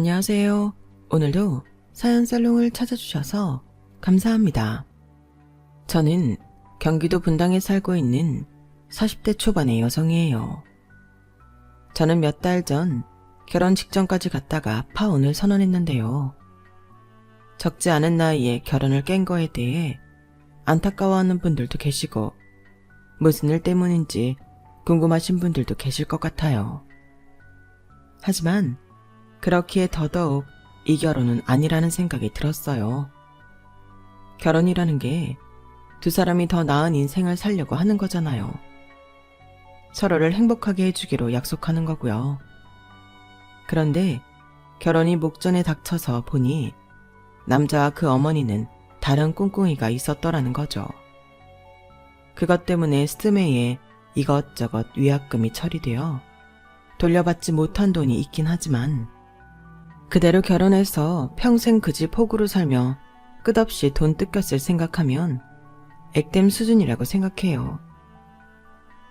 안녕하세요. 오늘도 사연 살롱을 찾아주셔서 감사합니다. 저는 경기도 분당에 살고 있는 40대 초반의 여성이에요. 저는 몇 달 전 결혼 직전까지 갔다가 파혼을 선언했는데요. 적지 않은 나이에 결혼을 깬 거에 대해 안타까워하는 분들도 계시고 무슨 일 때문인지 궁금하신 분들도 계실 것 같아요. 하지만 그렇기에 더더욱 이 결혼은 아니라는 생각이 들었어요. 결혼이라는 게 두 사람이 더 나은 인생을 살려고 하는 거잖아요. 서로를 행복하게 해주기로 약속하는 거고요. 그런데 결혼이 목전에 닥쳐서 보니 남자와 그 어머니는 다른 꿍꿍이가 있었더라는 거죠. 그것 때문에 스드메이에 이것저것 위약금이 처리되어 돌려받지 못한 돈이 있긴 하지만 그대로 결혼해서 평생 그 집 호구로 살며 끝없이 돈 뜯겼을 생각하면 액땜 수준이라고 생각해요.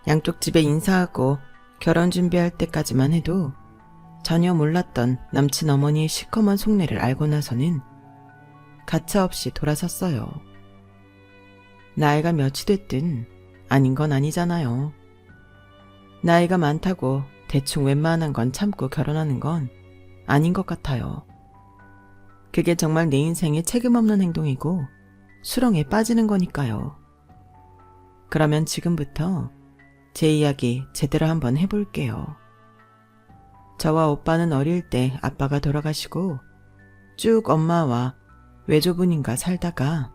양쪽 집에 인사하고 결혼 준비할 때까지만 해도 전혀 몰랐던 남친 어머니의 시커먼 속내를 알고 나서는 가차없이 돌아섰어요. 나이가 몇이 됐든 아닌 건 아니잖아요. 나이가 많다고 대충 웬만한 건 참고 결혼하는 건 아닌 것 같아요. 그게 정말 내 인생에 책임 없는 행동이고 수렁에 빠지는 거니까요. 그러면 지금부터 제 이야기 제대로 한번 해볼게요. 저와 오빠는 어릴 때 아빠가 돌아가시고 쭉 엄마와 외조부님과 살다가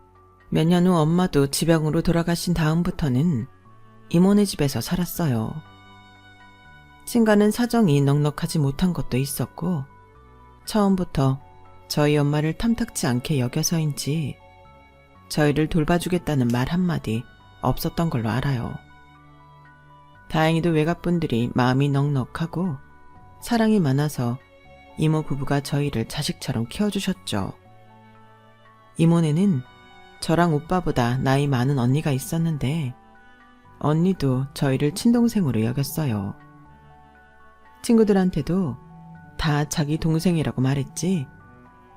몇 년 후 엄마도 지병으로 돌아가신 다음부터는 이모네 집에서 살았어요. 친가는 사정이 넉넉하지 못한 것도 있었고 처음부터 저희 엄마를 탐탁지 않게 여겨서인지 저희를 돌봐주겠다는 말 한마디 없었던 걸로 알아요. 다행히도 외갓분들이 마음이 넉넉하고 사랑이 많아서 이모 부부가 저희를 자식처럼 키워주셨죠. 이모네는 저랑 오빠보다 나이 많은 언니가 있었는데 언니도 저희를 친동생으로 여겼어요. 친구들한테도 다 자기 동생이라고 말했지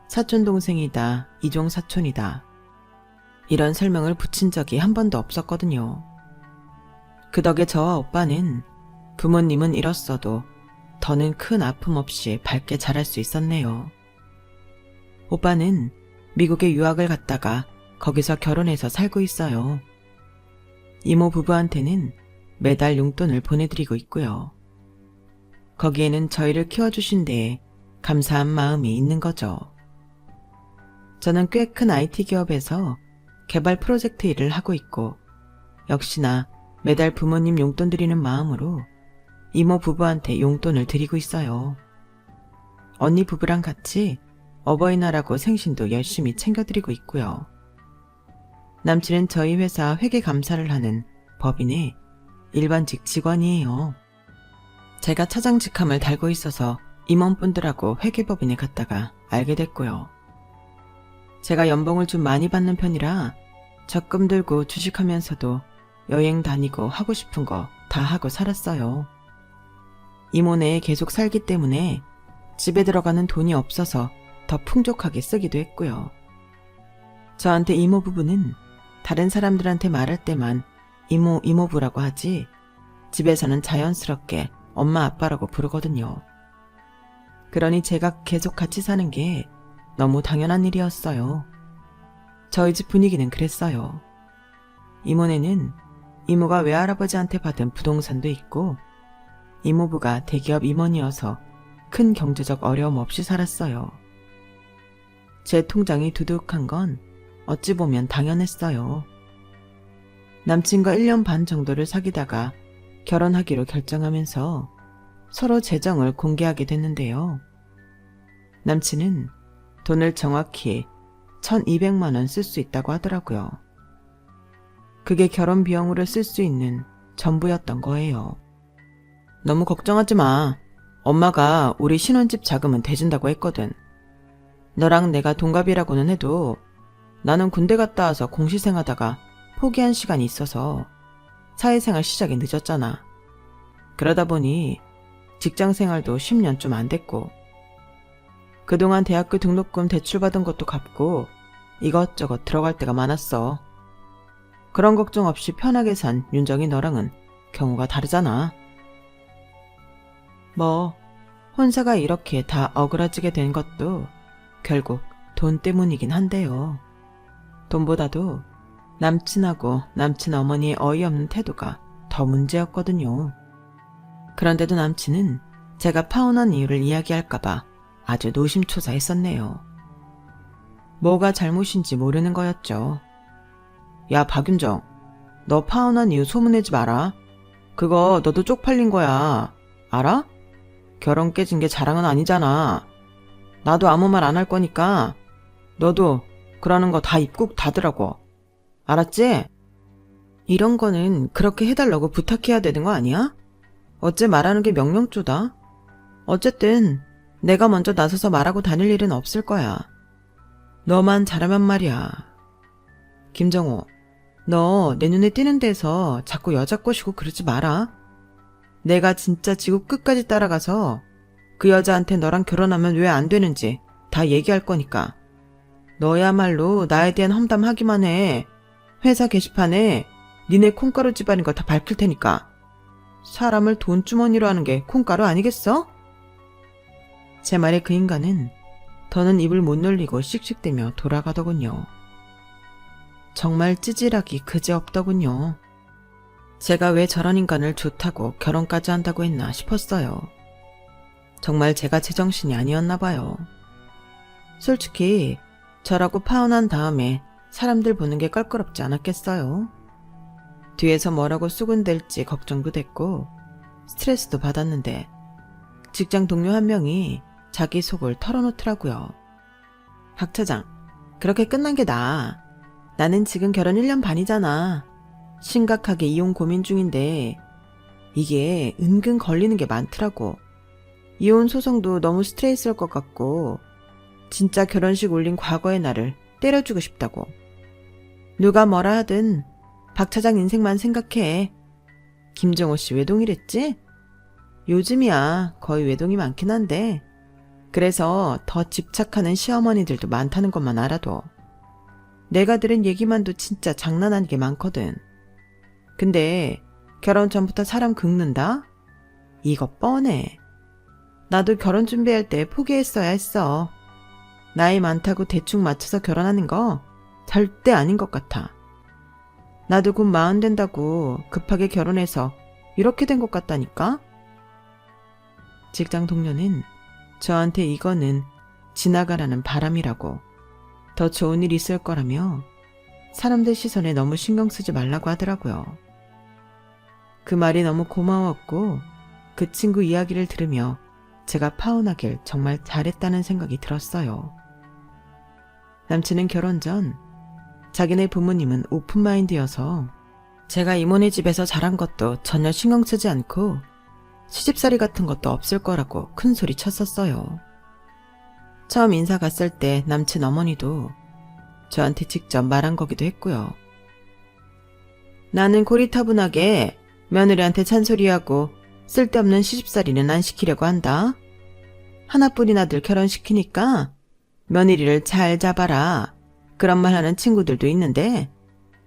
사촌동생이다, 이종사촌이다 이런 설명을 붙인 적이 한 번도 없었거든요. 그 덕에 저와 오빠는 부모님은 잃었어도 더는 큰 아픔 없이 밝게 자랄 수 있었네요. 오빠는 미국에 유학을 갔다가 거기서 결혼해서 살고 있어요. 이모 부부한테는 매달 용돈을 보내드리고 있고요. 거기에는 저희를 키워주신 데에 감사한 마음이 있는 거죠. 저는 꽤 큰 IT 기업에서 개발 프로젝트 일을 하고 있고 역시나 매달 부모님 용돈 드리는 마음으로 이모 부부한테 용돈을 드리고 있어요. 언니 부부랑 같이 어버이날하고 생신도 열심히 챙겨드리고 있고요. 남친은 저희 회사 회계 감사를 하는 법인의 일반직 직원이에요. 제가 차장 직함을 달고 있어서 임원분들하고 회계법인에 갔다가 알게 됐고요. 제가 연봉을 좀 많이 받는 편이라 적금 들고 주식하면서도 여행 다니고 하고 싶은 거 다 하고 살았어요. 이모네에 계속 살기 때문에 집에 들어가는 돈이 없어서 더 풍족하게 쓰기도 했고요. 저한테 이모 부부는 다른 사람들한테 말할 때만 이모, 이모부라고 하지 집에서는 자연스럽게 엄마 아빠라고 부르거든요. 그러니 제가 계속 같이 사는 게 너무 당연한 일이었어요. 저희 집 분위기는 그랬어요. 이모네는 이모가 외할아버지한테 받은 부동산도 있고 이모부가 대기업 임원이어서 큰 경제적 어려움 없이 살았어요. 제 통장이 두둑한 건 어찌 보면 당연했어요. 남친과 1년 반 정도를 사귀다가 결혼하기로 결정하면서 서로 재정을 공개하게 됐는데요. 남친은 돈을 정확히 1,200만 원 쓸 수 있다고 하더라고요. 그게 결혼 비용으로 쓸 수 있는 전부였던 거예요. 너무 걱정하지 마. 엄마가 우리 신혼집 자금은 대준다고 했거든. 너랑 내가 동갑이라고는 해도 나는 군대 갔다 와서 공시생하다가 포기한 시간이 있어서 사회생활 시작이 늦었잖아. 그러다 보니 직장생활도 10년 좀 안 됐고 그동안 대학교 등록금 대출받은 것도 갚고 이것저것 들어갈 때가 많았어. 그런 걱정 없이 편하게 산 윤정이 너랑은 경우가 다르잖아. 뭐 혼사가 이렇게 다 어그러지게 된 것도 결국 돈 때문이긴 한데요. 돈보다도 남친하고 남친 어머니의 어이없는 태도가 더 문제였거든요. 그런데도 남친은 제가 파혼한 이유를 이야기할까봐 아주 노심초사했었네요. 뭐가 잘못인지 모르는 거였죠. 야, 박윤정, 너 파혼한 이유 소문내지 마라. 그거 너도 쪽팔린 거야. 알아? 결혼 깨진 게 자랑은 아니잖아. 나도 아무 말 안 할 거니까 너도 그러는 거 다 입국 닫으라고. 알았지? 이런 거는 그렇게 해달라고 부탁해야 되는 거 아니야? 어째 말하는 게 명령조다. 어쨌든 내가 먼저 나서서 말하고 다닐 일은 없을 거야. 너만 잘하면 말이야. 김정호, 너 내 눈에 띄는 데서 자꾸 여자 꼬시고 그러지 마라. 내가 진짜 지구 끝까지 따라가서 그 여자한테 너랑 결혼하면 왜 안 되는지 다 얘기할 거니까. 너야말로 나에 대한 험담하기만 해. 회사 게시판에 니네 콩가루 집안인 거 다 밝힐 테니까. 사람을 돈주머니로 하는 게 콩가루 아니겠어? 제 말에 그 인간은 더는 입을 못 놀리고 씩씩대며 돌아가더군요. 정말 찌질하기 그지없더군요. 제가 왜 저런 인간을 좋다고 결혼까지 한다고 했나 싶었어요. 정말 제가 제정신이 아니었나 봐요. 솔직히 저라고 파혼한 다음에 사람들 보는 게 껄끄럽지 않았겠어요. 뒤에서 뭐라고 쑥은댈지 걱정도 됐고 스트레스도 받았는데 직장 동료 한 명이 자기 속을 털어놓더라고요. 박 차장, 그렇게 끝난 게 나아. 나는 지금 결혼 1년 반이잖아. 심각하게 이혼 고민 중인데 이게 은근 걸리는 게 많더라고. 이혼 소송도 너무 스트레스일 것 같고 진짜 결혼식 올린 과거의 나를 때려주고 싶다고. 누가 뭐라 하든 박 차장 인생만 생각해. 김정호 씨 외동이랬지? 요즘이야 거의 외동이 많긴 한데 그래서 더 집착하는 시어머니들도 많다는 것만 알아도. 내가 들은 얘기만도 진짜 장난 아니게 많거든. 근데 결혼 전부터 사람 긁는다? 이거 뻔해. 나도 결혼 준비할 때 포기했어야 했어. 나이 많다고 대충 맞춰서 결혼하는 거 절대 아닌 것 같아. 나도 곧 40 된다고 급하게 결혼해서 이렇게 된 것 같다니까? 직장 동료는 저한테 이거는 지나가라는 바람이라고, 더 좋은 일 있을 거라며 사람들 시선에 너무 신경 쓰지 말라고 하더라고요. 그 말이 너무 고마웠고 그 친구 이야기를 들으며 제가 파혼하길 정말 잘했다는 생각이 들었어요. 남친은 결혼 전 자기네 부모님은 오픈마인드여서 제가 이모네 집에서 자란 것도 전혀 신경 쓰지 않고 시집살이 같은 것도 없을 거라고 큰 소리 쳤었어요. 처음 인사 갔을 때 남친 어머니도 저한테 직접 말한 거기도 했고요. 나는 고리타분하게 며느리한테 잔소리하고 쓸데없는 시집살이는 안 시키려고 한다. 하나뿐인 아들 결혼시키니까 며느리를 잘 잡아라. 그런 말 하는 친구들도 있는데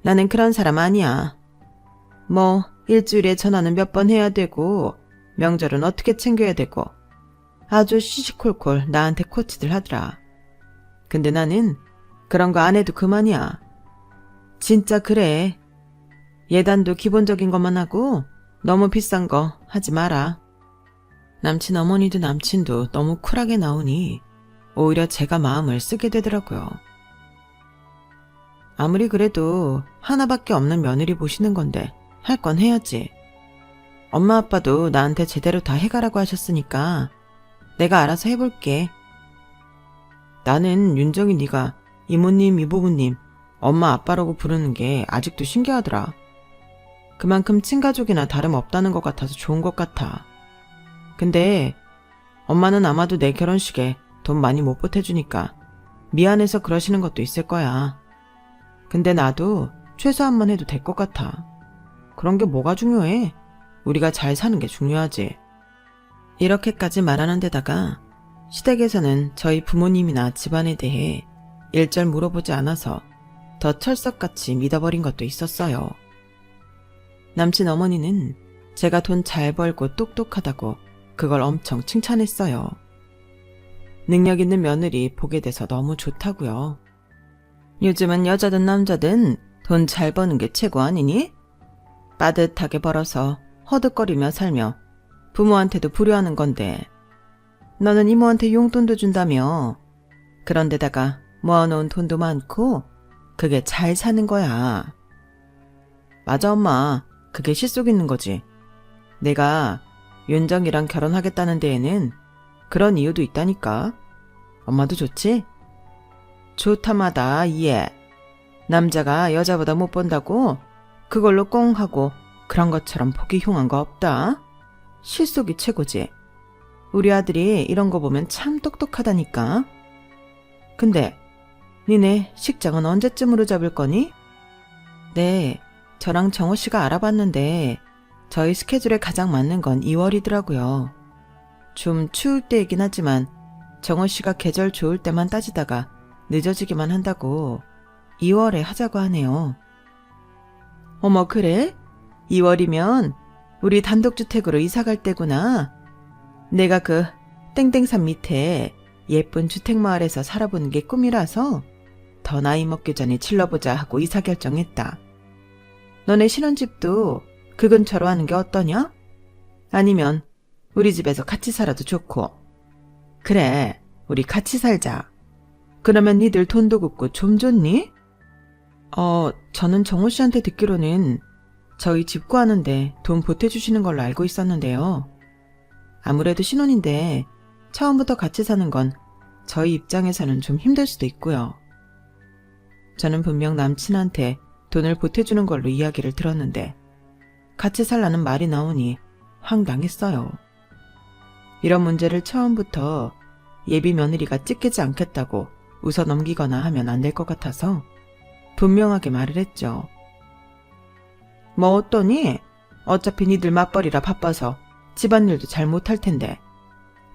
나는 그런 사람 아니야. 뭐 일주일에 전화는 몇 번 해야 되고 명절은 어떻게 챙겨야 되고 아주 시시콜콜 나한테 코치들 하더라. 근데 나는 그런 거 안 해도 그만이야. 진짜 그래. 예단도 기본적인 것만 하고 너무 비싼 거 하지 마라. 남친 어머니도 남친도 너무 쿨하게 나오니 오히려 제가 마음을 쓰게 되더라고요. 아무리 그래도 하나밖에 없는 며느리 보시는 건데 할 건 해야지. 엄마 아빠도 나한테 제대로 다 해가라고 하셨으니까 내가 알아서 해볼게. 나는 윤정이 네가 이모님, 이보부님, 엄마 아빠라고 부르는 게 아직도 신기하더라. 그만큼 친가족이나 다름없다는 것 같아서 좋은 것 같아. 근데 엄마는 아마도 내 결혼식에 돈 많이 못 보태주니까 미안해서 그러시는 것도 있을 거야. 근데 나도 최소한만 해도 될 것 같아. 그런 게 뭐가 중요해? 우리가 잘 사는 게 중요하지. 이렇게까지 말하는 데다가 시댁에서는 저희 부모님이나 집안에 대해 일절 물어보지 않아서 더 철석같이 믿어버린 것도 있었어요. 남친 어머니는 제가 돈 잘 벌고 똑똑하다고 그걸 엄청 칭찬했어요. 능력 있는 며느리 보게 돼서 너무 좋다고요. 요즘은 여자든 남자든 돈 잘 버는 게 최고 아니니? 빠듯하게 벌어서 허득거리며 살며 부모한테도 불효하는 건데 너는 이모한테 용돈도 준다며. 그런데다가 모아놓은 돈도 많고 그게 잘 사는 거야. 맞아 엄마. 그게 실속 있는 거지. 내가 윤정이랑 결혼하겠다는 데에는 그런 이유도 있다니까. 엄마도 좋지? 좋다마다 이해. 남자가 여자보다 못 번다고 그걸로 꽁 하고 그런 것처럼 보기 흉한 거 없다. 실속이 최고지. 우리 아들이 이런 거 보면 참 똑똑하다니까. 근데 니네 식장은 언제쯤으로 잡을 거니? 네, 저랑 정호 씨가 알아봤는데 저희 스케줄에 가장 맞는 건 2월이더라고요. 좀 추울 때이긴 하지만 정호 씨가 계절 좋을 때만 따지다가 늦어지기만 한다고 2월에 하자고 하네요. 어머 그래? 2월이면 우리 단독주택으로 이사갈 때구나. 내가 그 땡땡산 밑에 예쁜 주택마을에서 살아보는 게 꿈이라서 더 나이 먹기 전에 질러보자 하고 이사 결정했다. 너네 신혼집도 그 근처로 하는 게 어떠냐? 아니면 우리 집에서 같이 살아도 좋고. 그래, 우리 같이 살자. 그러면 니들 돈도 굽고 좀 좋니? 저는 정호 씨한테 듣기로는 저희 집 구하는데 돈 보태주시는 걸로 알고 있었는데요. 아무래도 신혼인데 처음부터 같이 사는 건 저희 입장에서는 좀 힘들 수도 있고요. 저는 분명 남친한테 돈을 보태주는 걸로 이야기를 들었는데 같이 살라는 말이 나오니 황당했어요. 이런 문제를 처음부터 예비 며느리가 찢기지 않겠다고 웃어넘기거나 하면 안 될 것 같아서 분명하게 말을 했죠. 뭐 어떠니? 어차피 니들 맞벌이라 바빠서 집안일도 잘 못할 텐데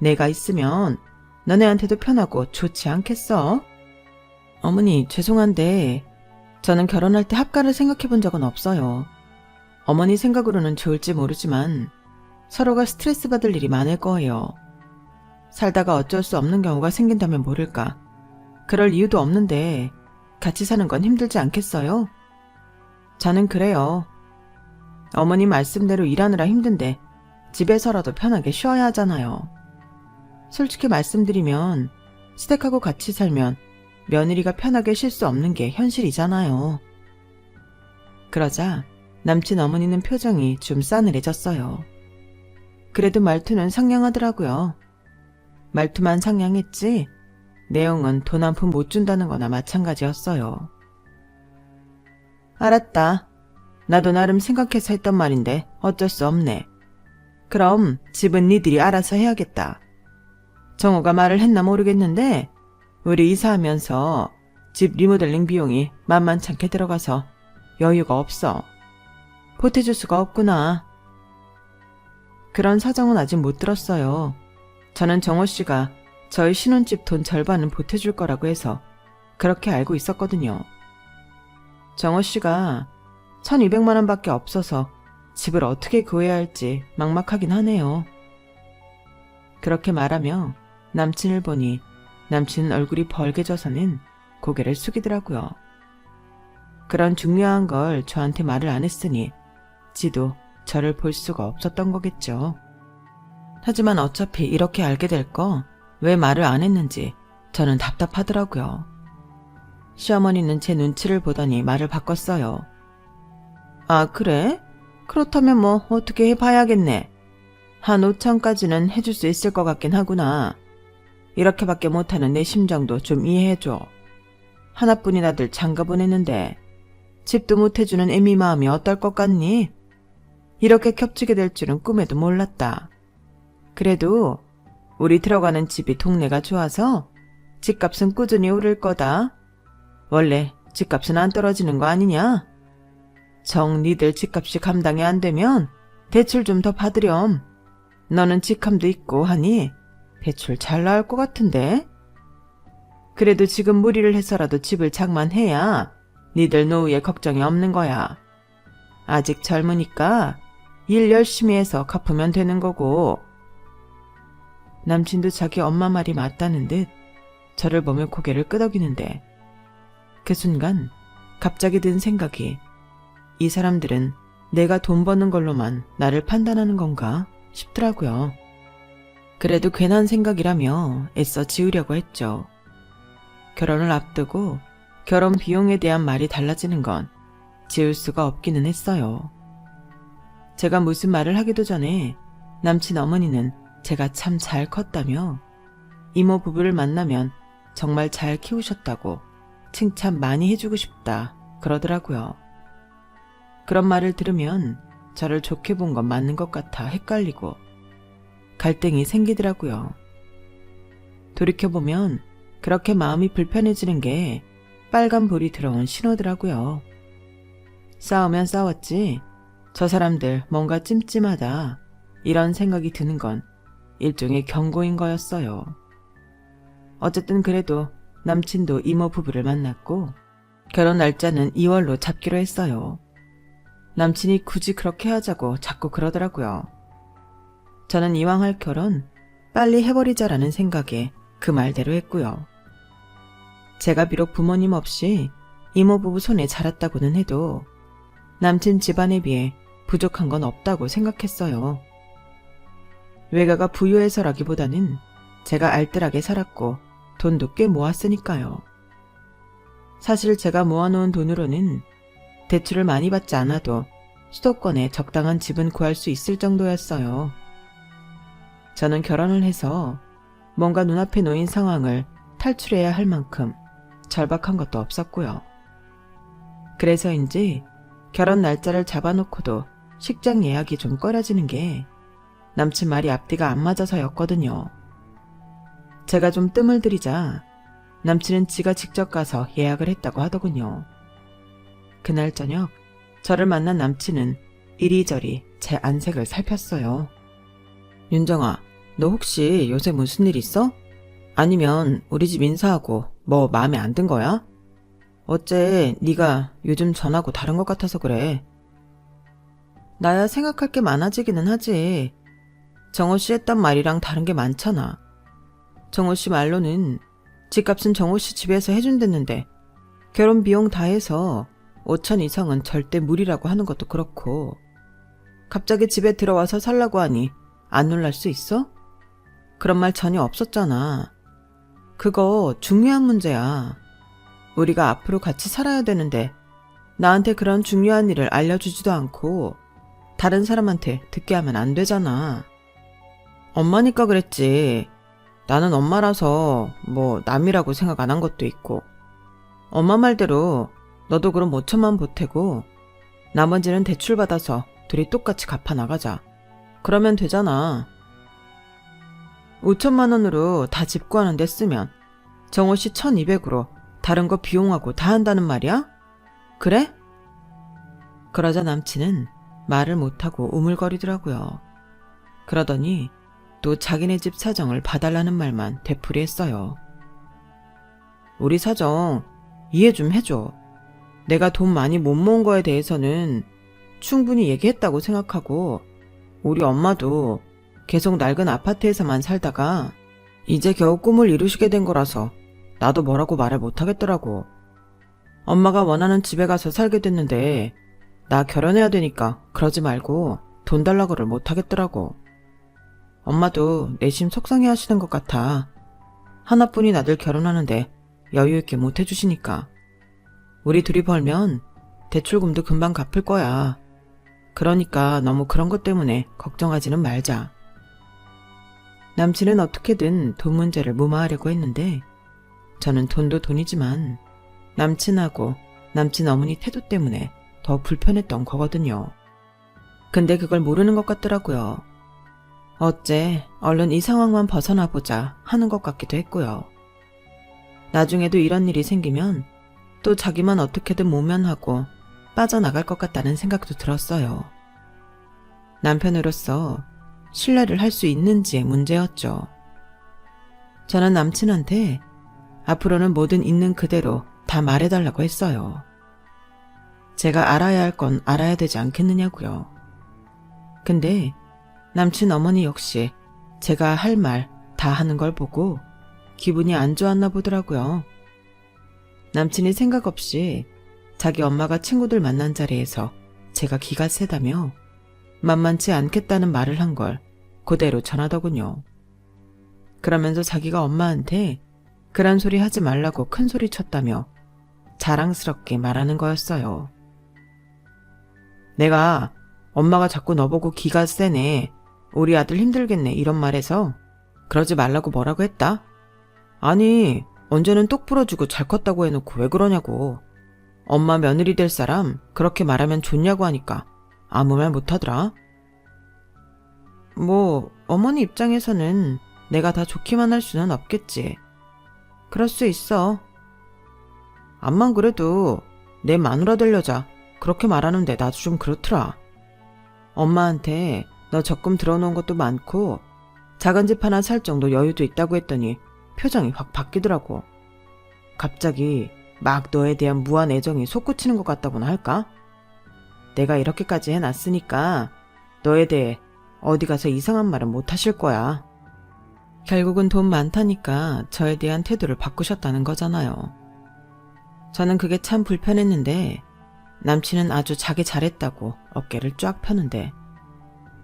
내가 있으면 너네한테도 편하고 좋지 않겠어? 어머니 죄송한데 저는 결혼할 때 합가를 생각해 본 적은 없어요. 어머니 생각으로는 좋을지 모르지만 서로가 스트레스 받을 일이 많을 거예요. 살다가 어쩔 수 없는 경우가 생긴다면 모를까. 그럴 이유도 없는데 같이 사는 건 힘들지 않겠어요? 저는 그래요. 어머니 말씀대로 일하느라 힘든데 집에서라도 편하게 쉬어야 하잖아요. 솔직히 말씀드리면 시댁하고 같이 살면 며느리가 편하게 쉴 수 없는 게 현실이잖아요. 그러자 남친 어머니는 표정이 좀 싸늘해졌어요. 그래도 말투는 상냥하더라고요. 말투만 상냥했지 내용은 돈 한 푼 못 준다는 거나 마찬가지였어요. 알았다. 나도 나름 생각해서 했던 말인데 어쩔 수 없네. 그럼 집은 니들이 알아서 해야겠다. 정호가 말을 했나 모르겠는데 우리 이사하면서 집 리모델링 비용이 만만찮게 들어가서 여유가 없어. 보태줄 수가 없구나. 그런 사정은 아직 못 들었어요. 저는 정호 씨가 저희 신혼집 돈 절반은 보태줄 거라고 해서 그렇게 알고 있었거든요. 정호 씨가 1,200만 원밖에 없어서 집을 어떻게 구해야 할지 막막하긴 하네요. 그렇게 말하며 남친을 보니 남친 얼굴이 벌개져서는 고개를 숙이더라고요. 그런 중요한 걸 저한테 말을 안 했으니 지도 저를 볼 수가 없었던 거겠죠. 하지만 어차피 이렇게 알게 될 거 왜 말을 안 했는지 저는 답답하더라고요. 시어머니는 제 눈치를 보더니 말을 바꿨어요. 아 그래? 그렇다면 뭐 어떻게 해봐야겠네. 한 5천까지는 해줄 수 있을 것 같긴 하구나. 이렇게밖에 못하는 내 심정도 좀 이해해줘. 하나뿐인 아들 장가 보냈는데 집도 못 해주는 애미 마음이 어떨 것 같니? 이렇게 겹치게 될 줄은 꿈에도 몰랐다. 그래도 우리 들어가는 집이 동네가 좋아서 집값은 꾸준히 오를 거다. 원래 집값은 안 떨어지는 거 아니냐? 정 니들 집값이 감당이 안 되면 대출 좀 더 받으렴. 너는 직함도 있고 하니 대출 잘 나올 것 같은데? 그래도 지금 무리를 해서라도 집을 장만해야 니들 노후에 걱정이 없는 거야. 아직 젊으니까 일 열심히 해서 갚으면 되는 거고. 남친도 자기 엄마 말이 맞다는 듯 저를 보며 고개를 끄덕이는데 그 순간 갑자기 든 생각이 이 사람들은 내가 돈 버는 걸로만 나를 판단하는 건가 싶더라고요. 그래도 괜한 생각이라며 애써 지우려고 했죠. 결혼을 앞두고 결혼 비용에 대한 말이 달라지는 건 지울 수가 없기는 했어요. 제가 무슨 말을 하기도 전에 남친 어머니는 제가 참 잘 컸다며 이모 부부를 만나면 정말 잘 키우셨다고 칭찬 많이 해주고 싶다 그러더라고요. 그런 말을 들으면 저를 좋게 본 건 맞는 것 같아 헷갈리고 갈등이 생기더라고요. 돌이켜보면 그렇게 마음이 불편해지는 게 빨간불이 들어온 신호더라고요. 싸우면 싸웠지 저 사람들 뭔가 찜찜하다 이런 생각이 드는 건 일종의 경고인 거였어요. 어쨌든 그래도 남친도 이모 부부를 만났고 결혼 날짜는 2월로 잡기로 했어요. 남친이 굳이 그렇게 하자고 자꾸 그러더라고요. 저는 이왕 할 결혼 빨리 해버리자라는 생각에 그 말대로 했고요. 제가 비록 부모님 없이 이모 부부 손에 자랐다고는 해도 남친 집안에 비해 부족한 건 없다고 생각했어요. 외가가 부유해서라기보다는 제가 알뜰하게 살았고 돈도 꽤 모았으니까요. 사실 제가 모아놓은 돈으로는 대출을 많이 받지 않아도 수도권에 적당한 집은 구할 수 있을 정도였어요. 저는 결혼을 해서 뭔가 눈앞에 놓인 상황을 탈출해야 할 만큼 절박한 것도 없었고요. 그래서인지 결혼 날짜를 잡아놓고도 식장 예약이 좀 꺼려지는 게 남친 말이 앞뒤가 안 맞아서였거든요. 제가 좀 뜸을 들이자 남친은 지가 직접 가서 예약을 했다고 하더군요. 그날 저녁 저를 만난 남친은 이리저리 제 안색을 살폈어요. 윤정아, 너 혹시 요새 무슨 일 있어? 아니면 우리 집 인사하고 뭐 마음에 안 든 거야? 어째 네가 요즘 전하고 다른 것 같아서 그래. 나야 생각할 게 많아지기는 하지. 정호 씨 했단 말이랑 다른 게 많잖아. 정호 씨 말로는 집값은 정호 씨 집에서 해준댔는데 결혼 비용 다 해서 5천 이상은 절대 무리라고 하는 것도 그렇고 갑자기 집에 들어와서 살라고 하니 안 놀랄 수 있어? 그런 말 전혀 없었잖아. 그거 중요한 문제야. 우리가 앞으로 같이 살아야 되는데 나한테 그런 중요한 일을 알려주지도 않고 다른 사람한테 듣게 하면 안 되잖아. 엄마니까 그랬지. 나는 엄마라서 뭐 남이라고 생각 안 한 것도 있고 엄마 말대로 너도 그럼 5천만 보태고 나머지는 대출 받아서 둘이 똑같이 갚아 나가자. 그러면 되잖아. 5천만 원으로 다 집 구하는데 쓰면 정호 씨 1200으로 다른 거 비용하고 다 한다는 말이야? 그래? 그러자 남친은 말을 못하고 우물거리더라고요. 그러더니 또 자기네 집 사정을 봐달라는 말만 되풀이했어요. 우리 사정 이해 좀 해줘. 내가 돈 많이 못 모은 거에 대해서는 충분히 얘기했다고 생각하고 우리 엄마도 계속 낡은 아파트에서만 살다가 이제 겨우 꿈을 이루시게 된 거라서 나도 뭐라고 말을 못하겠더라고. 엄마가 원하는 집에 가서 살게 됐는데 나 결혼해야 되니까 그러지 말고 돈 달라고를 못하겠더라고. 엄마도 내심 속상해 하시는 것 같아. 하나뿐인 아들 결혼하는데 여유 있게 못 해주시니까. 우리 둘이 벌면 대출금도 금방 갚을 거야. 그러니까 너무 그런 것 때문에 걱정하지는 말자. 남친은 어떻게든 돈 문제를 무마하려고 했는데 저는 돈도 돈이지만 남친하고 남친 어머니 태도 때문에 더 불편했던 거거든요. 근데 그걸 모르는 것 같더라고요. 어째 얼른 이 상황만 벗어나 보자 하는 것 같기도 했고요. 나중에도 이런 일이 생기면 또 자기만 어떻게든 모면하고 빠져나갈 것 같다는 생각도 들었어요. 남편으로서 신뢰를 할 수 있는지의 문제였죠. 저는 남친한테 앞으로는 뭐든 있는 그대로 다 말해달라고 했어요. 제가 알아야 할 건 알아야 되지 않겠느냐고요. 근데 남친 어머니 역시 제가 할 말 다 하는 걸 보고 기분이 안 좋았나 보더라고요. 남친이 생각 없이 자기 엄마가 친구들 만난 자리에서 제가 기가 세다며 만만치 않겠다는 말을 한 걸 그대로 전하더군요. 그러면서 자기가 엄마한테 그런 소리 하지 말라고 큰 소리 쳤다며 자랑스럽게 말하는 거였어요. 내가 엄마가 자꾸 너보고 기가 세네, 우리 아들 힘들겠네 이런 말해서 그러지 말라고 뭐라고 했다? 아니, 언제는 똑 부러지고 잘 컸다고 해놓고 왜 그러냐고. 엄마 며느리 될 사람 그렇게 말하면 좋냐고 하니까 아무 말 못하더라. 뭐 어머니 입장에서는 내가 다 좋기만 할 수는 없겠지. 그럴 수 있어. 암만 그래도 내 마누라 될 여자 그렇게 말하는데 나도 좀 그렇더라. 엄마한테 너 적금 들어놓은 것도 많고 작은 집 하나 살 정도 여유도 있다고 했더니 표정이 확 바뀌더라고. 갑자기 막 너에 대한 무한 애정이 솟구치는 것 같다고나 할까? 내가 이렇게까지 해놨으니까 너에 대해 어디 가서 이상한 말은 못 하실 거야. 결국은 돈 많다니까 저에 대한 태도를 바꾸셨다는 거잖아요. 저는 그게 참 불편했는데 남친은 아주 자기 잘했다고 어깨를 쫙 펴는데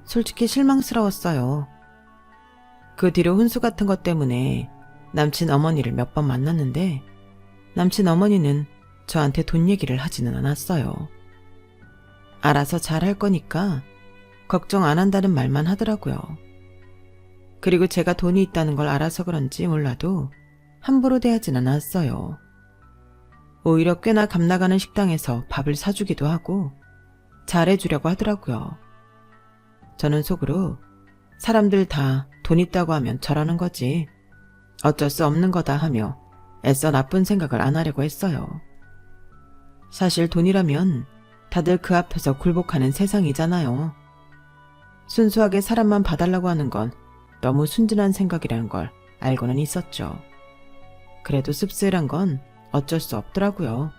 솔직히 실망스러웠어요. 그 뒤로 훈수 같은 것 때문에 남친 어머니를 몇 번 만났는데 남친 어머니는 저한테 돈 얘기를 하지는 않았어요. 알아서 잘할 거니까 걱정 안 한다는 말만 하더라고요. 그리고 제가 돈이 있다는 걸 알아서 그런지 몰라도 함부로 대하진 않았어요. 오히려 꽤나 값나가는 식당에서 밥을 사주기도 하고 잘해주려고 하더라고요. 저는 속으로 사람들 다 돈 있다고 하면 저러는 거지. 어쩔 수 없는 거다 하며 애써 나쁜 생각을 안 하려고 했어요. 사실 돈이라면 다들 그 앞에서 굴복하는 세상이잖아요. 순수하게 사람만 봐달라고 하는 건 너무 순진한 생각이라는 걸 알고는 있었죠. 그래도 씁쓸한 건 어쩔 수 없더라고요.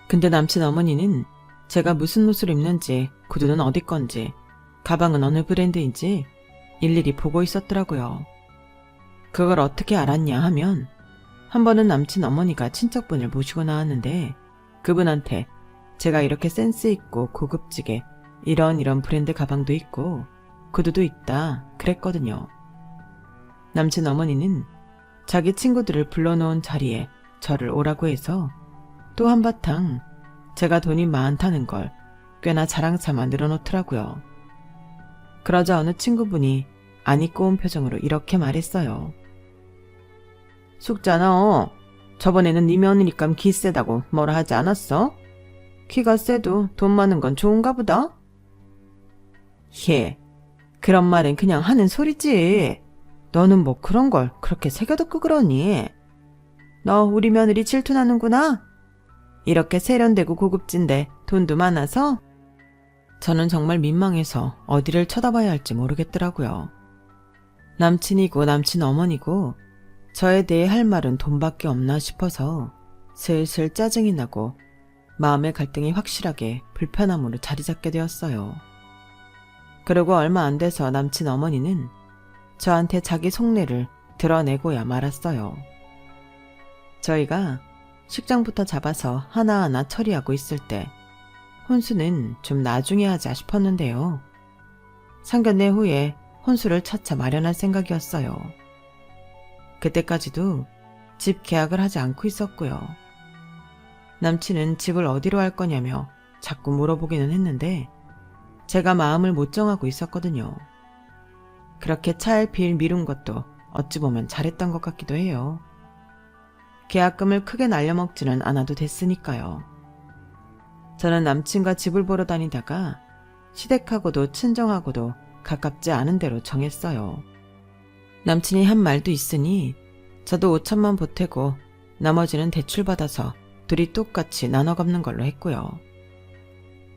근데 남친 어머니는 제가 무슨 옷을 입는지, 구두는 어디 건지, 가방은 어느 브랜드인지 일일이 보고 있었더라고요. 그걸 어떻게 알았냐 하면 한 번은 남친 어머니가 친척분을 모시고 나왔는데 그분한테 제가 이렇게 센스 있고 고급지게 이런 브랜드 가방도 있고 구두도 있다 그랬거든요. 남친 어머니는 자기 친구들을 불러놓은 자리에 저를 오라고 해서 또 한바탕 제가 돈이 많다는 걸 꽤나 자랑삼아 늘어놓더라고요. 그러자 어느 친구분이 안 입고 온 표정으로 이렇게 말했어요. 숙자너, 저번에는 네 며느리감 기 세다고 뭐라 하지 않았어? 키가 세도 돈 많은 건 좋은가 보다? 예, 그런 말은 그냥 하는 소리지. 너는 뭐 그런 걸 그렇게 새겨듣고 그러니? 너 우리 며느리 질투나는구나? 이렇게 세련되고 고급진데 돈도 많아서? 저는 정말 민망해서 어디를 쳐다봐야 할지 모르겠더라고요. 남친이고 남친 어머니고 저에 대해 할 말은 돈밖에 없나 싶어서 슬슬 짜증이 나고 마음의 갈등이 확실하게 불편함으로 자리 잡게 되었어요. 그리고 얼마 안 돼서 남친 어머니는 저한테 자기 속내를 드러내고야 말았어요. 저희가 식장부터 잡아서 하나하나 처리하고 있을 때 혼수는 좀 나중에 하자 싶었는데요. 상견례 후에 혼수를 차차 마련할 생각이었어요. 그때까지도 집 계약을 하지 않고 있었고요. 남친은 집을 어디로 할 거냐며 자꾸 물어보기는 했는데 제가 마음을 못 정하고 있었거든요. 그렇게 차일피일 미룬 것도 어찌 보면 잘했던 것 같기도 해요. 계약금을 크게 날려먹지는 않아도 됐으니까요. 저는 남친과 집을 보러 다니다가 시댁하고도 친정하고도 가깝지 않은 데로 정했어요. 남친이 한 말도 있으니 저도 5천만 보태고 나머지는 대출받아서 둘이 똑같이 나눠 갚는 걸로 했고요.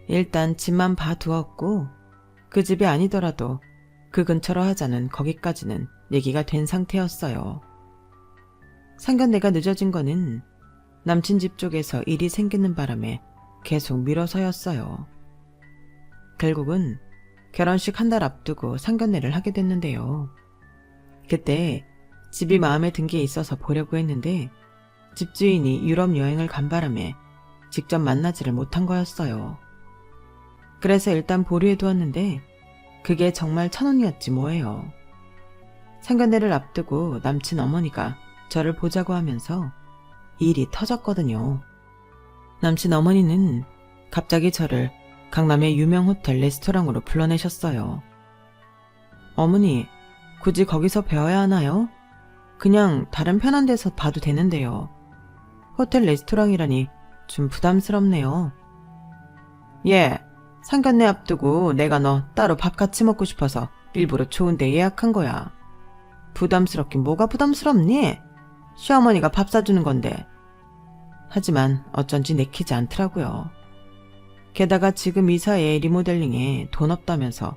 일단 집만 봐두었고 그 집이 아니더라도 그 근처로 하자는 거기까지는 얘기가 된 상태였어요. 상견례가 늦어진 거는 남친 집 쪽에서 일이 생기는 바람에 계속 미뤄서였어요. 결국은 결혼식 한 달 앞두고 상견례를 하게 됐는데요. 그때 집이 마음에 든 게 있어서 보려고 했는데 집주인이 유럽 여행을 간 바람에 직접 만나지를 못한 거였어요. 그래서 일단 보류해 두었는데 그게 정말 1,000원이었지 뭐예요. 상견례를 앞두고 남친 어머니가 저를 보자고 하면서 일이 터졌거든요. 남친 어머니는 갑자기 저를 강남의 유명 호텔 레스토랑으로 불러내셨어요. 어머니, 굳이 거기서 배워야 하나요? 그냥 다른 편한 데서 봐도 되는데요. 호텔 레스토랑이라니 좀 부담스럽네요. 예, 상견례 앞두고 내가 너 따로 밥 같이 먹고 싶어서 일부러 좋은 데 예약한 거야. 부담스럽긴 뭐가 부담스럽니? 시어머니가 밥 사주는 건데. 하지만 어쩐지 내키지 않더라고요. 게다가 지금 이사에 리모델링에 돈 없다면서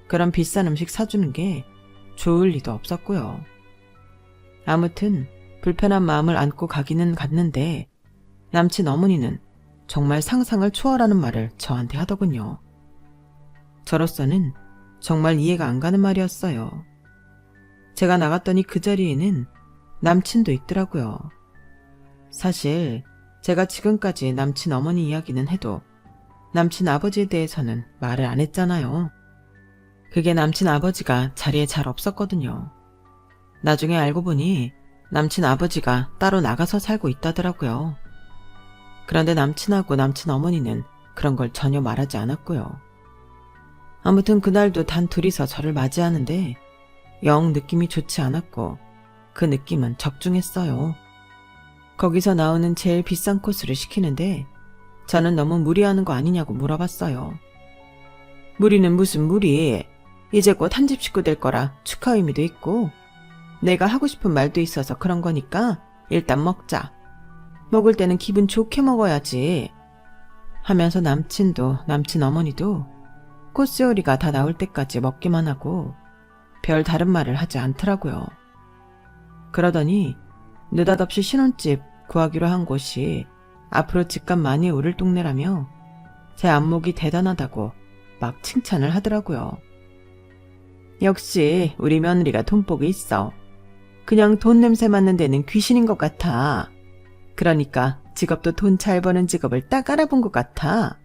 그런 비싼 음식 사주는 게 좋을 리도 없었고요. 아무튼 불편한 마음을 안고 가기는 갔는데 남친 어머니는 정말 상상을 초월하는 말을 저한테 하더군요. 저로서는 정말 이해가 안 가는 말이었어요. 제가 나갔더니 그 자리에는 남친도 있더라고요. 사실 제가 지금까지 남친 어머니 이야기는 해도 남친 아버지에 대해서는 말을 안 했잖아요. 그게 남친 아버지가 자리에 잘 없었거든요. 나중에 알고 보니 남친 아버지가 따로 나가서 살고 있다더라고요. 그런데 남친하고 남친 어머니는 그런 걸 전혀 말하지 않았고요. 아무튼 그날도 단 둘이서 저를 맞이하는데 영 느낌이 좋지 않았고 그 느낌은 적중했어요. 거기서 나오는 제일 비싼 코스를 시키는데 저는 너무 무리하는 거 아니냐고 물어봤어요. 무리는 무슨 무리? 이제 곧 한 집 식구 될 거라 축하 의미도 있고 내가 하고 싶은 말도 있어서 그런 거니까 일단 먹자. 먹을 때는 기분 좋게 먹어야지. 하면서 남친도 남친 어머니도 코스 요리가 다 나올 때까지 먹기만 하고 별 다른 말을 하지 않더라고요. 그러더니 느닷없이 신혼집 구하기로 한 곳이 앞으로 집값 많이 오를 동네라며 제 안목이 대단하다고 막 칭찬을 하더라고요. 역시 우리 며느리가 돈복이 있어. 그냥 돈 냄새 맡는 데는 귀신인 것 같아. 그러니까 직업도 돈 잘 버는 직업을 딱 알아본 것 같아.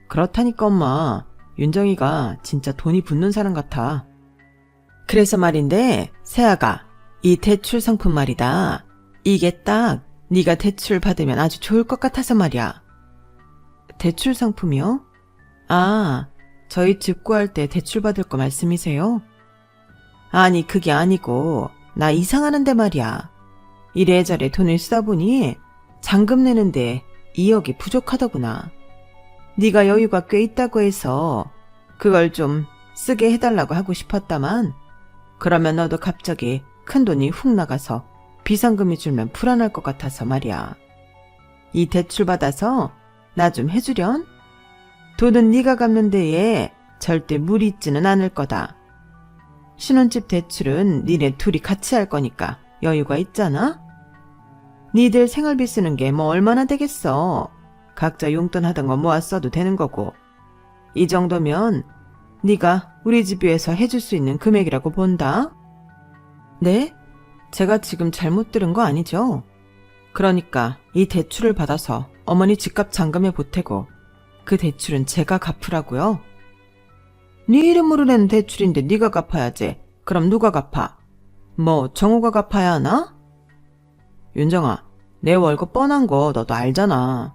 그렇다니까 엄마. 윤정이가 진짜 돈이 붙는 사람 같아. 그래서 말인데 세아가 이 대출 상품 말이다. 이게 딱 네가 대출 받으면 아주 좋을 것 같아서 말이야. 대출 상품이요? 아, 저희 집 구할 때 대출 받을 거 말씀이세요? 아니 그게 아니고 나 이상하는데 말이야. 이래저래 돈을 쓰다 보니 잔금 내는데 2억이 부족하더구나. 네가 여유가 꽤 있다고 해서 그걸 좀 쓰게 해달라고 하고 싶었다만 그러면 너도 갑자기 큰돈이 훅 나가서 비상금이 줄면 불안할 것 같아서 말이야. 이 대출 받아서 나 좀 해주련? 돈은 네가 갚는 데에 절대 무리 있지는 않을 거다. 신혼집 대출은 니네 둘이 같이 할 거니까 여유가 있잖아? 니들 생활비 쓰는 게 뭐 얼마나 되겠어. 각자 용돈 하던 거 모아 써도 되는 거고. 이 정도면 네가 우리 집 위해서 해줄 수 있는 금액이라고 본다. 네? 제가 지금 잘못 들은 거 아니죠? 그러니까 이 대출을 받아서 어머니 집값 잔금에 보태고 그 대출은 제가 갚으라고요? 네 이름으로 낸 대출인데 네가 갚아야지. 그럼 누가 갚아? 뭐 정우가 갚아야 하나? 윤정아, 내 월급 뻔한 거 너도 알잖아.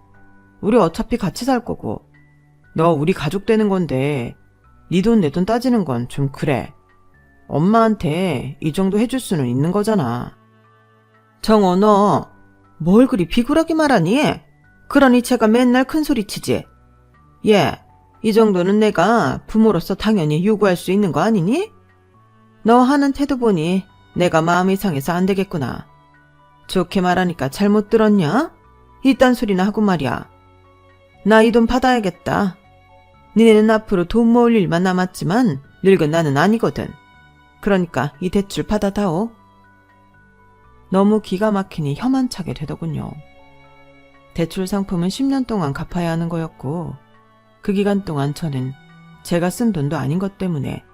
우리 어차피 같이 살 거고 너 우리 가족 되는 건데 네 돈 내 돈 따지는 건 좀 그래. 엄마한테 이 정도 해줄 수는 있는 거잖아. 정호 너 뭘 그리 비굴하게 말하니? 그러니 제가 맨날 큰소리치지. 예, 이 정도는 내가 부모로서 당연히 요구할 수 있는 거 아니니? 너 하는 태도 보니 내가 마음이 상해서 안 되겠구나. 좋게 말하니까 잘못 들었냐? 이딴 소리나 하고 말이야. 나 이 돈 받아야겠다. 니네는 앞으로 돈 모을 일만 남았지만 늙은 나는 아니거든. 그러니까 이 대출 받아다오. 너무 기가 막히니 혀만 차게 되더군요. 대출 상품은 10년 동안 갚아야 하는 거였고 그 기간 동안 저는 제가 쓴 돈도 아닌 것 때문에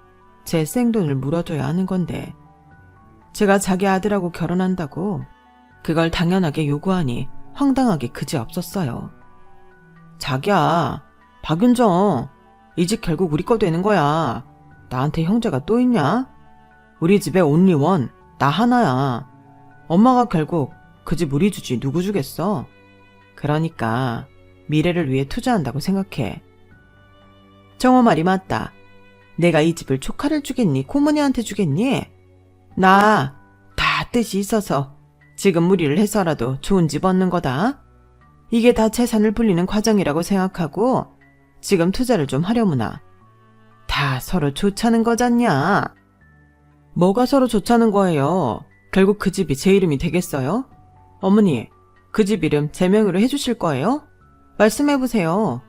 제 생돈을 물어줘야 하는 건데 제가 자기 아들하고 결혼한다고 그걸 당연하게 요구하니 황당하게 그지없었어요. 자기야, 박윤정, 이 집 결국 우리 거 되는 거야. 나한테 형제가 또 있냐? 우리 집에 온리 원, 나 하나야. 엄마가 결국 그 집 우리 주지 누구 주겠어? 그러니까 미래를 위해 투자한다고 생각해. 정호 말이 맞다. 내가 이 집을 조카를 주겠니? 고모니한테 주겠니? 나 다 뜻이 있어서 지금 무리를 해서라도 좋은 집 얻는 거다. 이게 다 재산을 불리는 과정이라고 생각하고 지금 투자를 좀 하려무나. 다 서로 좋자는 거잖냐? 뭐가 서로 좋자는 거예요? 결국 그 집이 제 이름이 되겠어요? 어머니, 그 집 이름 제 명의로 해주실 거예요? 말씀해보세요.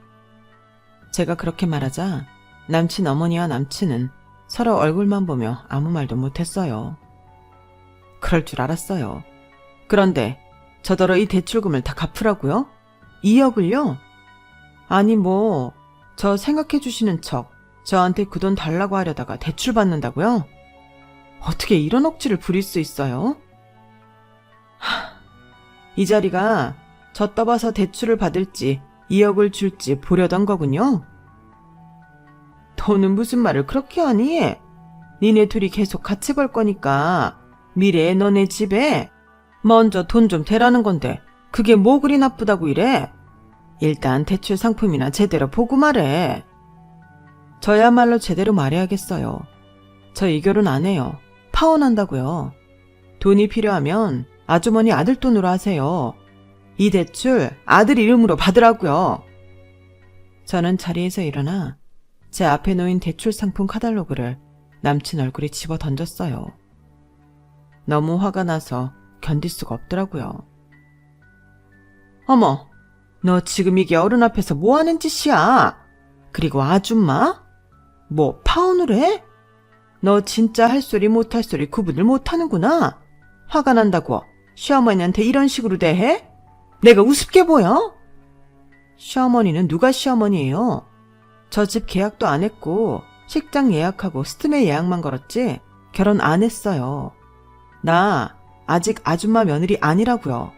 제가 그렇게 말하자 남친 어머니와 남친은 서로 얼굴만 보며 아무 말도 못했어요. 그럴 줄 알았어요. 그런데 저더러 이 대출금을 다 갚으라고요? 2억을요? 아니 뭐 저 생각해 주시는 척 저한테 그 돈 달라고 하려다가 대출 받는다고요? 어떻게 이런 억지를 부릴 수 있어요? 이 자리가 저 떠봐서 대출을 받을지 2억을 줄지 보려던 거군요. 돈은 무슨 말을 그렇게 하니? 니네 둘이 계속 같이 벌 거니까 미래에 너네 집에 먼저 돈 좀 대라는 건데 그게 뭐 그리 나쁘다고 이래? 일단 대출 상품이나 제대로 보고 말해. 저야말로 제대로 말해야겠어요. 저 이 결혼 안 해요. 파혼한다고요. 돈이 필요하면 아주머니 아들 돈으로 하세요. 이 대출 아들 이름으로 받으라고요. 저는 자리에서 일어나 제 앞에 놓인 대출 상품 카탈로그를 남친 얼굴에 집어 던졌어요. 너무 화가 나서 견딜 수가 없더라고요. 어머, 너 지금 이게 어른 앞에서 뭐 하는 짓이야? 그리고 아줌마? 뭐 파혼을 해? 너 진짜 할 소리 못 할 소리 구분을 못 하는구나. 화가 난다고 시어머니한테 이런 식으로 대해? 내가 우습게 보여? 시어머니는 누가 시어머니예요? 저 집 계약도 안 했고 식장 예약하고 스드메 예약만 걸었지 결혼 안 했어요. 나 아직 아줌마 며느리 아니라고요.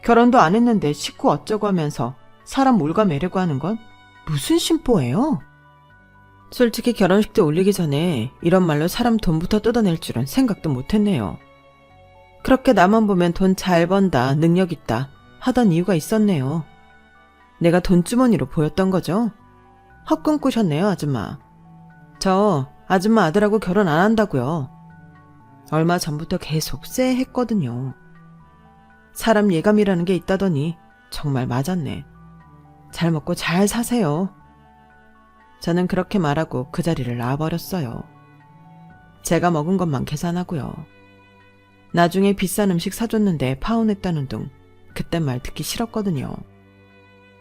결혼도 안 했는데 식구 어쩌고 하면서 사람 몰아매려고 하는 건 무슨 심보예요? 솔직히 결혼식 때 올리기 전에 이런 말로 사람 돈부터 뜯어낼 줄은 생각도 못했네요. 그렇게 나만 보면 돈 잘 번다, 능력 있다 하던 이유가 있었네요. 내가 돈주머니로 보였던 거죠. 헛꿈 꾸셨네요, 아줌마. 저 아줌마 아들하고 결혼 안 한다고요. 얼마 전부터 계속 쎄했거든요. 사람 예감이라는 게 있다더니 정말 맞았네. 잘 먹고 잘 사세요. 저는 그렇게 말하고 그 자리를 놔버렸어요. 제가 먹은 것만 계산하고요. 나중에 비싼 음식 사줬는데 파혼했다는 둥 그딴 말 듣기 싫었거든요.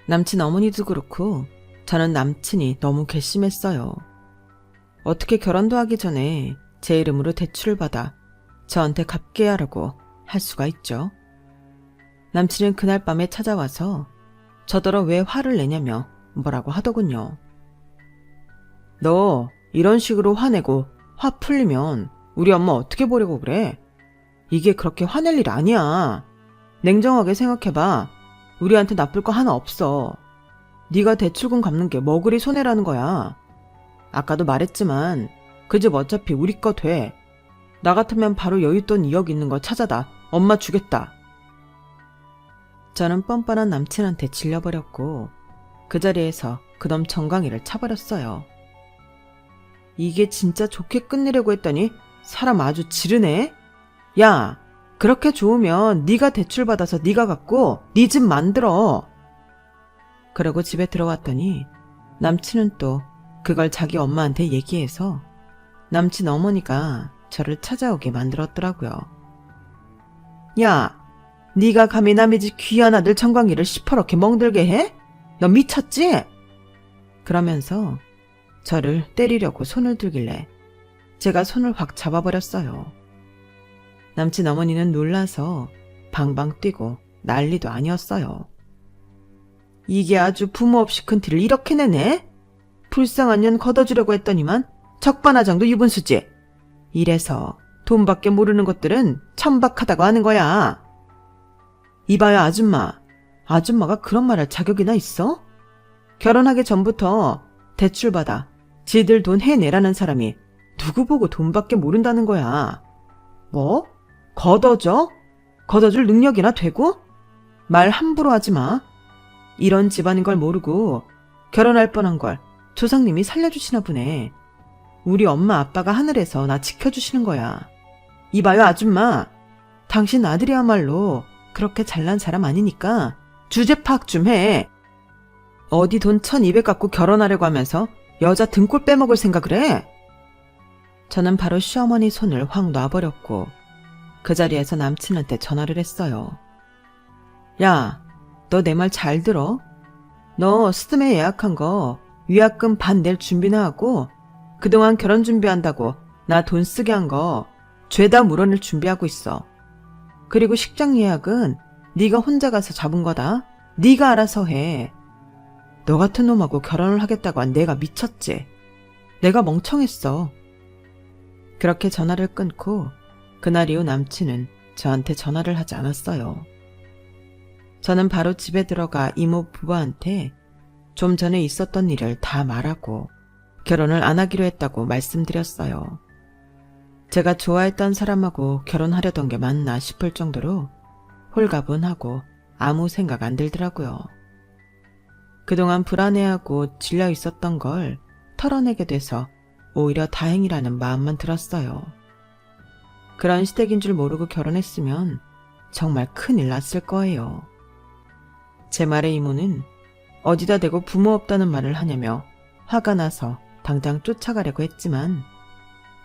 남친 어머니도 그렇고 저는 남친이 너무 괘씸했어요. 어떻게 결혼도 하기 전에 제 이름으로 대출을 받아 저한테 갚게 하라고 할 수가 있죠. 남친은 그날 밤에 찾아와서 저더러 왜 화를 내냐며 뭐라고 하더군요. 너 이런 식으로 화내고 화 풀리면 우리 엄마 어떻게 보려고 그래? 이게 그렇게 화낼 일 아니야. 냉정하게 생각해봐. 우리한테 나쁠 거 하나 없어. 네가 대출금 갚는 게 뭐 그리 손해라는 거야. 아까도 말했지만 그 집 어차피 우리 거 돼. 나 같으면 바로 여윳돈 2억 있는 거 찾아다 엄마 주겠다. 저는 뻔뻔한 남친한테 질려버렸고 그 자리에서 그놈 정강이를 차버렸어요. 이게 진짜 좋게 끝내려고 했더니 사람 아주 지르네. 야, 그렇게 좋으면 네가 대출 받아서 네가 갖고 네 집 만들어. 그러고 집에 들어왔더니 남친은 또 그걸 자기 엄마한테 얘기해서 남친 어머니가 저를 찾아오게 만들었더라고요. 야, 네가 감히 남의 집 귀한 아들 정광이를 시퍼렇게 멍들게 해? 너 미쳤지? 그러면서 저를 때리려고 손을 들길래 제가 손을 확 잡아버렸어요. 남친 어머니는 놀라서 방방 뛰고 난리도 아니었어요. 이게 아주 부모 없이 큰 티를 이렇게 내네? 불쌍한 년 걷어주려고 했더니만 적반하장도 유분수지. 이래서 돈밖에 모르는 것들은 천박하다고 하는 거야. 이봐요 아줌마. 아줌마가 그런 말 할 자격이나 있어? 결혼하기 전부터 대출받아 지들 돈 해내라는 사람이 누구 보고 돈밖에 모른다는 거야. 뭐? 걷어줘? 걷어줄 능력이나 되고? 말 함부로 하지 마. 이런 집안인 걸 모르고 결혼할 뻔한 걸 조상님이 살려주시나 보네. 우리 엄마 아빠가 하늘에서 나 지켜주시는 거야. 이봐요 아줌마. 당신 아들이야말로 그렇게 잘난 사람 아니니까 주제 파악 좀 해. 어디 돈 1200 갖고 결혼하려고 하면서 여자 등골 빼먹을 생각을 해? 저는 바로 시어머니 손을 확 놔버렸고 그 자리에서 남친한테 전화를 했어요. 야, 너 내 말 잘 들어? 너 스드메 예약한 거 위약금 반 낼 준비나 하고 그동안 결혼 준비한다고 나 돈 쓰게 한 거 죄다 물어낼 준비하고 있어. 그리고 식장 예약은 네가 혼자 가서 잡은 거다. 네가 알아서 해. 너 같은 놈하고 결혼을 하겠다고 한 내가 미쳤지. 내가 멍청했어. 그렇게 전화를 끊고 그날 이후 남친은 저한테 전화를 하지 않았어요. 저는 바로 집에 들어가 이모 부부한테 좀 전에 있었던 일을 다 말하고 결혼을 안 하기로 했다고 말씀드렸어요. 제가 좋아했던 사람하고 결혼하려던 게 맞나 싶을 정도로 홀가분하고 아무 생각 안 들더라고요. 그동안 불안해하고 질려 있었던 걸 털어내게 돼서 오히려 다행이라는 마음만 들었어요. 그런 시댁인 줄 모르고 결혼했으면 정말 큰일 났을 거예요. 제 말에 이모는 어디다 대고 부모 없다는 말을 하냐며 화가 나서 당장 쫓아가려고 했지만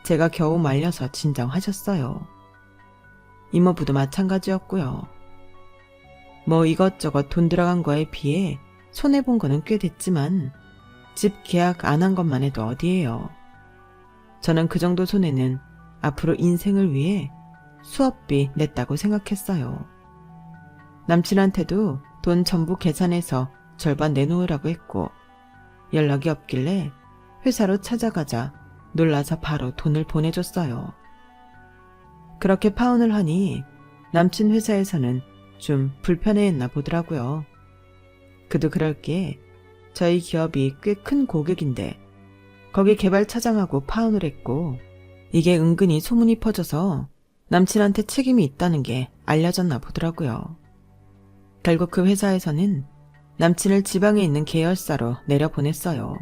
제가 겨우 말려서 진정하셨어요. 이모부도 마찬가지였고요. 뭐 이것저것 돈 들어간 거에 비해 손해본 거는 꽤 됐지만 집 계약 안 한 것만 해도 어디예요. 저는 그 정도 손해는 앞으로 인생을 위해 수업비 냈다고 생각했어요. 남친한테도 돈 전부 계산해서 절반 내놓으라고 했고 연락이 없길래 회사로 찾아가자 놀라서 바로 돈을 보내줬어요. 그렇게 파혼을 하니 남친 회사에서는 좀 불편해했나 보더라고요. 그도 그럴게 저희 기업이 꽤 큰 고객인데 거기 개발 차장하고 파혼을 했고 이게 은근히 소문이 퍼져서 남친한테 책임이 있다는 게 알려졌나 보더라고요. 결국 그 회사에서는 남친을 지방에 있는 계열사로 내려보냈어요.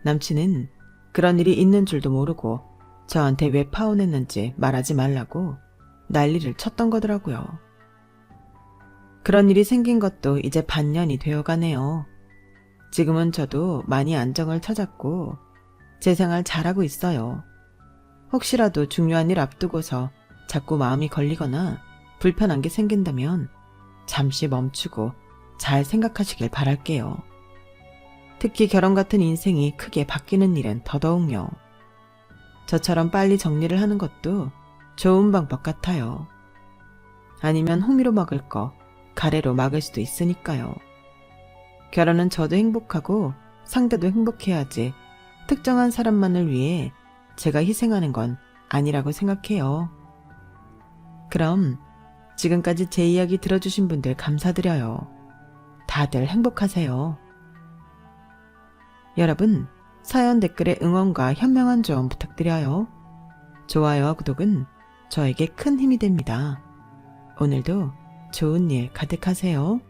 남친은 그런 일이 있는 줄도 모르고 저한테 왜 파혼했는지 말하지 말라고 난리를 쳤던 거더라고요. 그런 일이 생긴 것도 이제 반년이 되어가네요. 지금은 저도 많이 안정을 찾았고 제 생활 잘하고 있어요. 혹시라도 중요한 일 앞두고서 자꾸 마음이 걸리거나 불편한 게 생긴다면 잠시 멈추고 잘 생각하시길 바랄게요. 특히 결혼 같은 인생이 크게 바뀌는 일은 더더욱요. 저처럼 빨리 정리를 하는 것도 좋은 방법 같아요. 아니면 호미로 막을 거 가래로 막을 수도 있으니까요. 결혼은 저도 행복하고 상대도 행복해야지 특정한 사람만을 위해 제가 희생하는 건 아니라고 생각해요. 그럼 지금까지 제 이야기 들어주신 분들 감사드려요. 다들 행복하세요. 여러분, 사연 댓글에 응원과 현명한 조언 부탁드려요. 좋아요와 구독은 저에게 큰 힘이 됩니다. 오늘도 좋은 일 가득하세요.